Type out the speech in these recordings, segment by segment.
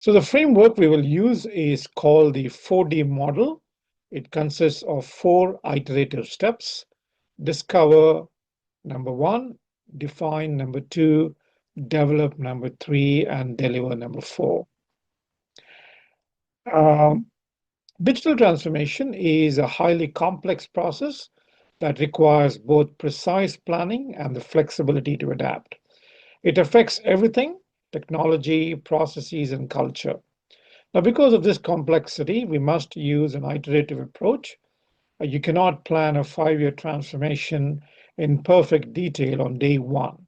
So the framework we will use is called the 4D model. It consists of 4 iterative steps: discover number 1, define number 2, develop number 3, and deliver number 4. Um, Digital transformation is a highly complex process that requires both precise planning and the flexibility to adapt. It affects everything: technology, processes, and culture. Now, because of this complexity, we must use an iterative approach. You cannot plan a 5-year transformation in perfect detail on day one.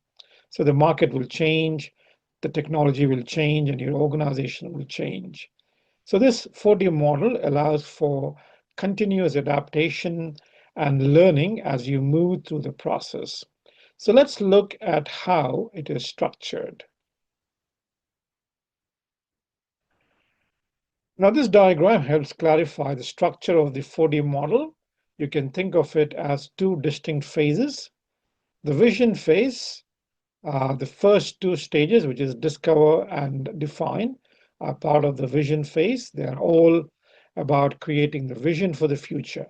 So the market will change, the technology will change, and your organization will change. So this 4D model allows for continuous adaptation and learning as you move through the process. So let's look at how it is structured. Now, this diagram helps clarify the structure of the 4D model. You can think of it as 2 distinct phases. The vision phase, the first 2 stages, which is discover and define, are part of the vision phase. They are all about creating the vision for the future.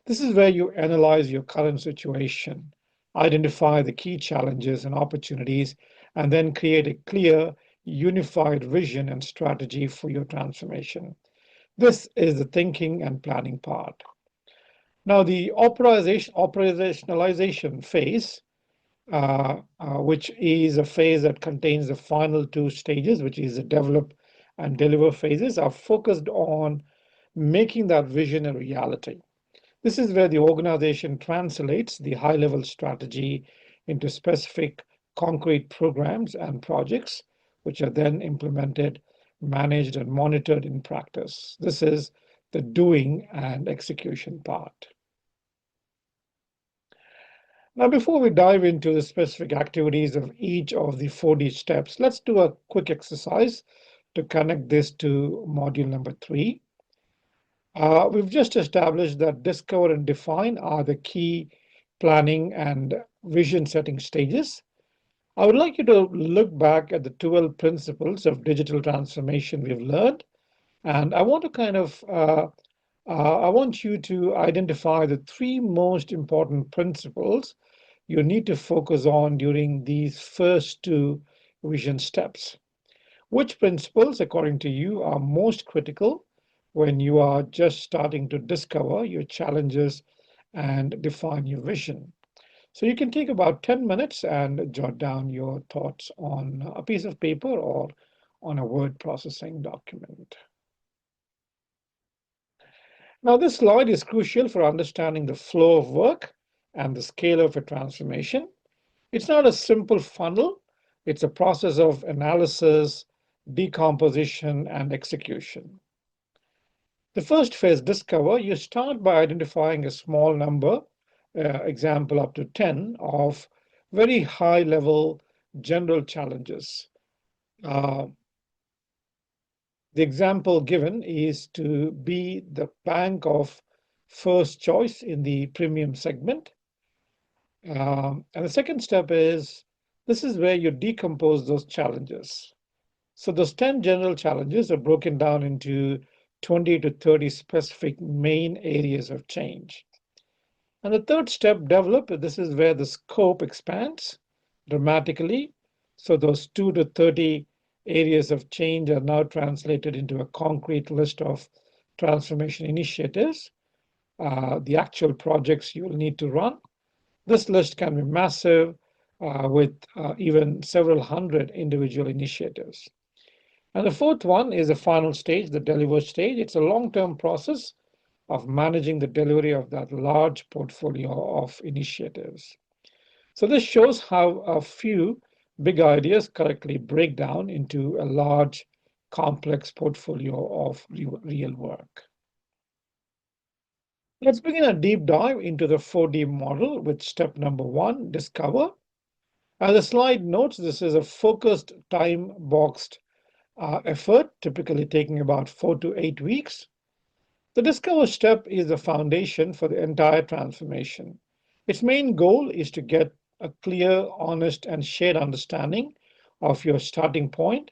This is where you analyze your current situation, identify the key challenges and opportunities, and then create a clear, unified vision and strategy for your transformation. This is the thinking and planning part. Now, the operationalization phase, which is a phase that contains the final 2 stages, which is the develop and deliver phases, are focused on making that vision a reality. This is where the organization translates the high-level strategy into specific concrete programs and projects, which are then implemented, managed, and monitored in practice. This is the doing and execution part. Now, before we dive into the specific activities of each of the 4D steps, let's do a quick exercise to connect this to module number 3. We've just established that discover and define are the key planning and vision setting stages. I would like you to look back at the 12 principles of digital transformation we've learned, and I want to I want you to identify the 3 most important principles you need to focus on during these first 2 vision steps. Which principles, according to you, are most critical when you are just starting to discover your challenges and define your vision? So you can take about 10 minutes and jot down your thoughts on a piece of paper or on a word processing document. Now, this slide is crucial for understanding the flow of work and the scale of a transformation. It's not a simple funnel, it's a process of analysis, decomposition, and execution. The first phase, discover, you start by identifying a small number, example up to 10, of very high level general challenges. The example given is to be the bank of first choice in the premium segment. And the second step is, this is where you decompose those challenges. So those 10 general challenges are broken down into 20 to 30 specific main areas of change. And the third step, develop, this is where the scope expands dramatically. So those 2 to 30 areas of change are now translated into a concrete list of transformation initiatives, the actual projects you'll need to run. This list can be massive, with even several hundred individual initiatives. And the fourth one is the final stage, the deliver stage. It's a long-term process of managing the delivery of that large portfolio of initiatives. So this shows how a few big ideas correctly break down into a large, complex portfolio of real work. Let's begin a deep dive into the 4D model with step number 1, discover. As the slide notes, this is a focused, time-boxed effort, typically taking about 4 to 8 weeks. The discover step is the foundation for the entire transformation. Its main goal is to get a clear, honest, and shared understanding of your starting point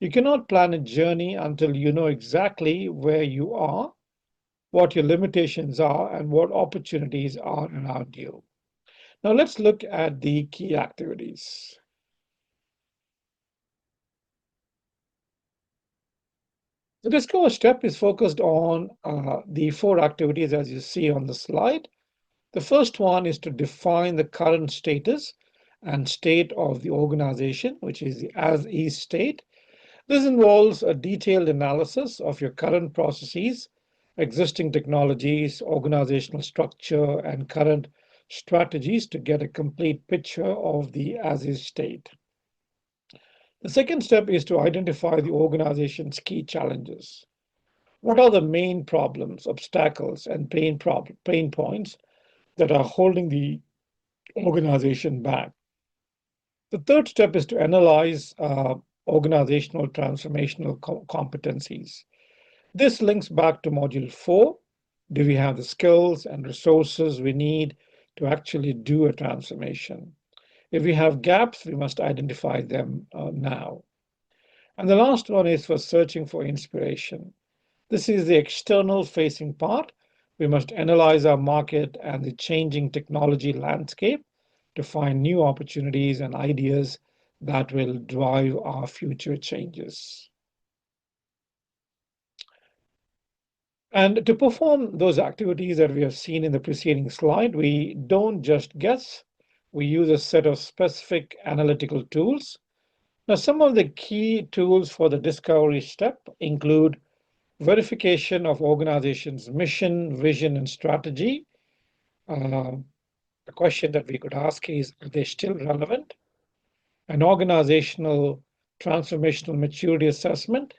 You cannot plan a journey until you know exactly where you are, what your limitations are, and what opportunities are around you. Now let's look at the key activities. The Discover step is focused on the four activities as you see on the slide. The first one is to define the current status and state of the organization, which is the as is state. This involves a detailed analysis of your current processes, existing technologies, organizational structure, and current strategies to get a complete picture of the as is state. The second step is to identify the organization's key challenges. What are the main problems, obstacles, and pain points that are holding the organization back? The third step is to analyze organizational transformational competencies. This links back to module 4. Do we have the skills and resources we need to actually do a transformation? If we have gaps, we must identify them now. And the last one is for searching for inspiration. This is the external facing part. We must analyze our market and the changing technology landscape to find new opportunities and ideas that will drive our future changes. And to perform those activities that we have seen in the preceding slide, we don't just guess, we use a set of specific analytical tools. Now, some of the key tools for the discovery step include verification of organization's mission, vision, and strategy. The question that we could ask is, are they still relevant? An organizational transformational maturity assessment.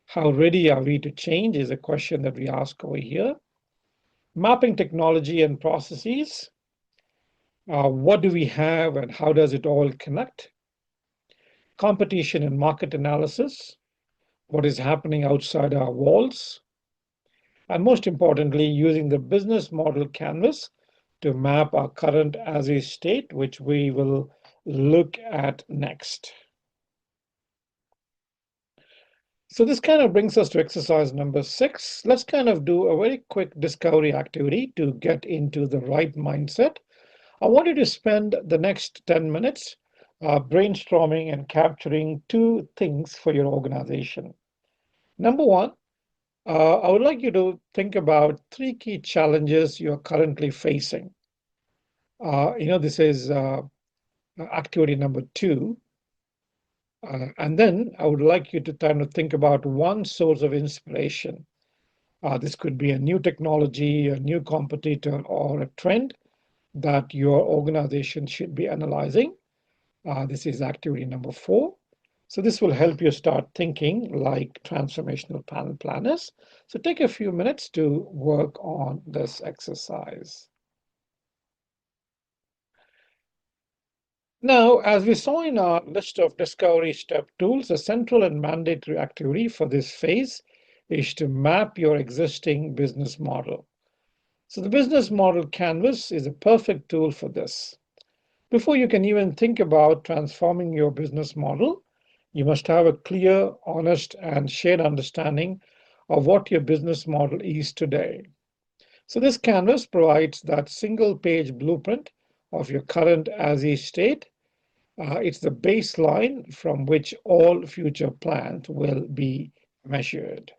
How ready are we to change is a question that we ask over here. Mapping technology and processes. What do we have and how does it all connect? Competition and market analysis. What is happening outside our walls? And most importantly, using the business model canvas to map our current as is state, which we will look at next. So this kind of brings us to exercise number 6. Let's kind of do a very quick discovery activity to get into the right mindset. I want you to spend the next 10 minutes brainstorming and capturing 2 things for your organization. Number 1, I would like you to think about 3 key challenges you're currently facing. This is activity number 2. And then I would like you to kind of think about one source of inspiration. This could be a new technology, a new competitor, or a trend that your organization should be analyzing. This is activity number 4. So this will help you start thinking like transformational panel planners. So take a few minutes to work on this exercise. Now, as we saw in our list of discovery step tools, the central and mandatory activity for this phase is to map your existing business model. So the business model canvas is a perfect tool for this. Before you can even think about transforming your business model, you must have a clear, honest, and shared understanding of what your business model is today. So this canvas provides that single-page blueprint of your current as-is state. It's the baseline from which all future plans will be measured.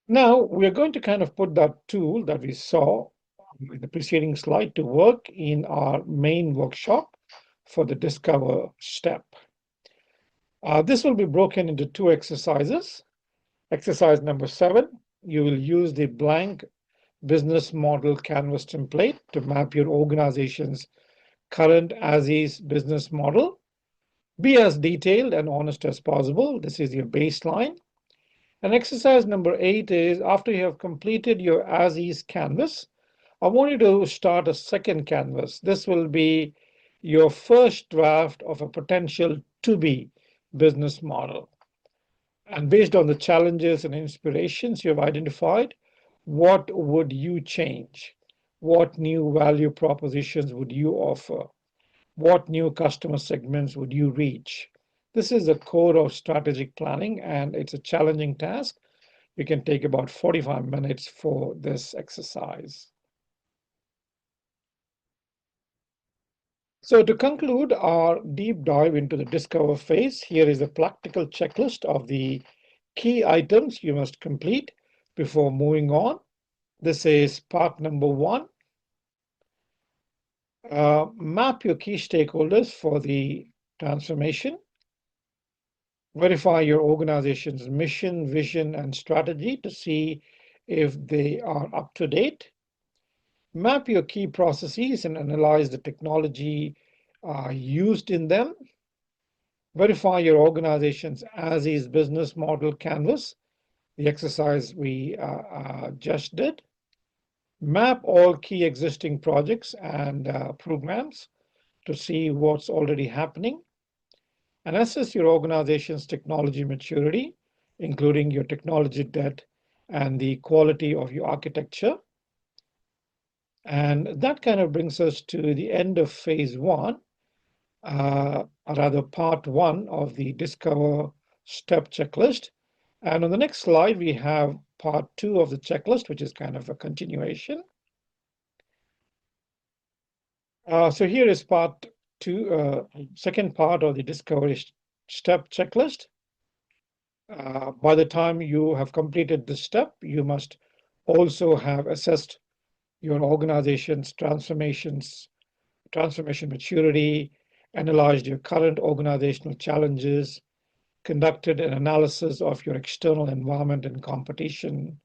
Now, we're going to kind of put that tool that we saw in the preceding slide to work in our main workshop for the Discover step. This will be broken into 2 exercises. Exercise number 7, you will use the blank business model canvas template to map your organization's current as-is business model. Be as detailed and honest as possible. This is your baseline. And exercise number 8 is after you have completed your as-is canvas, I want you to start a second canvas. This will be your first draft of a potential to-be business model. And based on the challenges and inspirations you have identified, what would you change? What new value propositions would you offer? What new customer segments would you reach? This is the core of strategic planning, and it's a challenging task. You can take about 45 minutes for this exercise. So to conclude our deep dive into the discover phase, here is a practical checklist of the key items you must complete before moving on. This is part number one. Map your key stakeholders for the transformation. Verify your organization's mission, vision, and strategy to see if they are up to date. Map your key processes and analyze the technology used in them. Verify your organization's as-is business model canvas, the exercise we just did. Map all key existing projects and programs to see what's already happening. And assess your organization's technology maturity, including your technology debt and the quality of your architecture. And that kind of brings us to the end of phase one, or rather part one of the Discover step checklist. And on the next slide, we have part two of the checklist, which is kind of a continuation. So here is part two, second part of the Discovery step checklist. By the time you have completed this step, you must also have assessed your organization's transformation maturity, analyzed your current organizational challenges, conducted an analysis of your external environment and competition,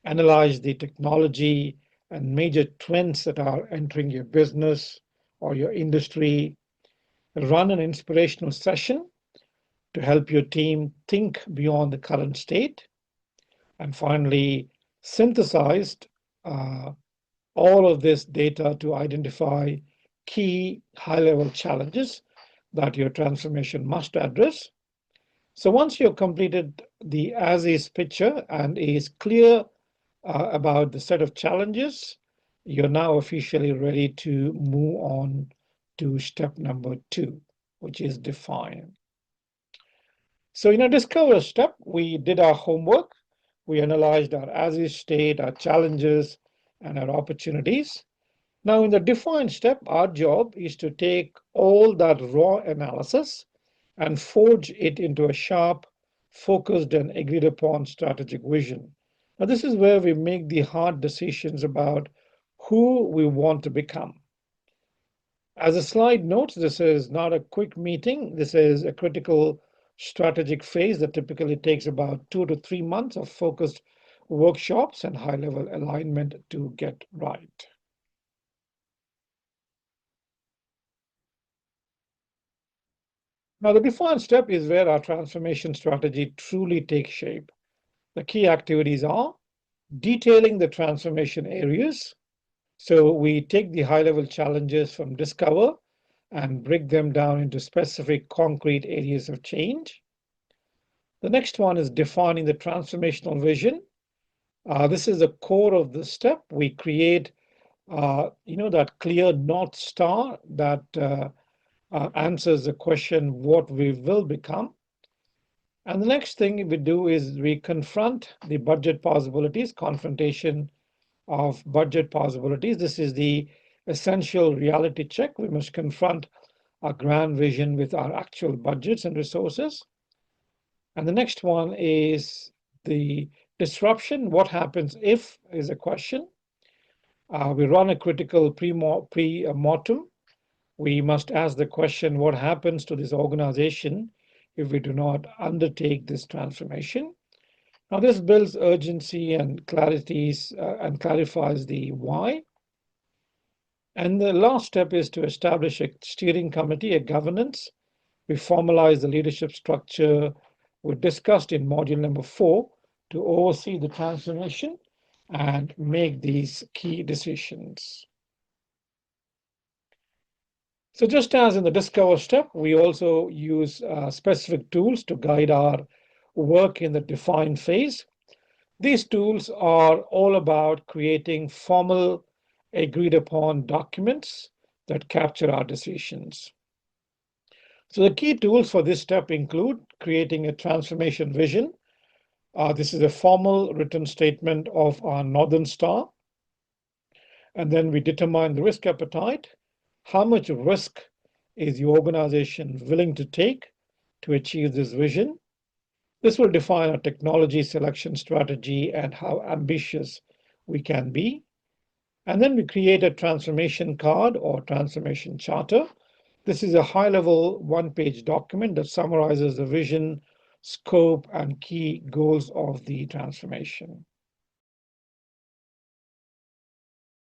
analyzed the technology and major trends that are entering your business or your industry, run an inspirational session to help your team think beyond the current state, and finally, synthesized all of this data to identify key high-level challenges that your transformation must address. So once you've completed the as-is picture and is clear about the set of challenges, you're now officially ready to move on to step number two, which is define. So in our discover step, we did our homework. We analyzed our as-is state, our challenges, and our opportunities. Now in the define step, our job is to take all that raw analysis and forge it into a sharp, focused, and agreed upon strategic vision. Now this is where we make the hard decisions about who we want to become. As a slide notes, this is not a quick meeting. This is a critical strategic phase that typically takes about 2 to 3 months of focused workshops and high-level alignment to get right. Now, the define step is where our transformation strategy truly takes shape. The key activities are detailing the transformation areas. So we take the high-level challenges from Discover and break them down into specific concrete areas of change. The next one is defining the transformational vision. This is the core of the step. We create, that clear North Star that answers the question what we will become. And the next thing we do is we confront the budget possibilities, confrontation of budget possibilities. This is the essential reality check. We must confront our grand vision with our actual budgets and resources. And the next one is the disruption. What happens if is a question. We run a critical pre-mortem. We must ask the question, what happens to this organization if we do not undertake this transformation? Now, this builds urgency and clarities and clarifies the why. And the last step is to establish a steering committee, a governance. We formalize the leadership structure we discussed in module number 4 to oversee the transformation and make these key decisions. So just as in the discover step, we also use specific tools to guide our work in the define phase. These tools are all about creating formal, agreed upon documents that capture our decisions. So the key tools for this step include creating a transformation vision. This is a formal written statement of our Northern Star. And then we determine the risk appetite. How much risk is the organization willing to take to achieve this vision? This will define our technology selection strategy and how ambitious we can be. And then we create a transformation card or transformation charter. This is a high-level one-page document that summarizes the vision, scope, and key goals of the transformation.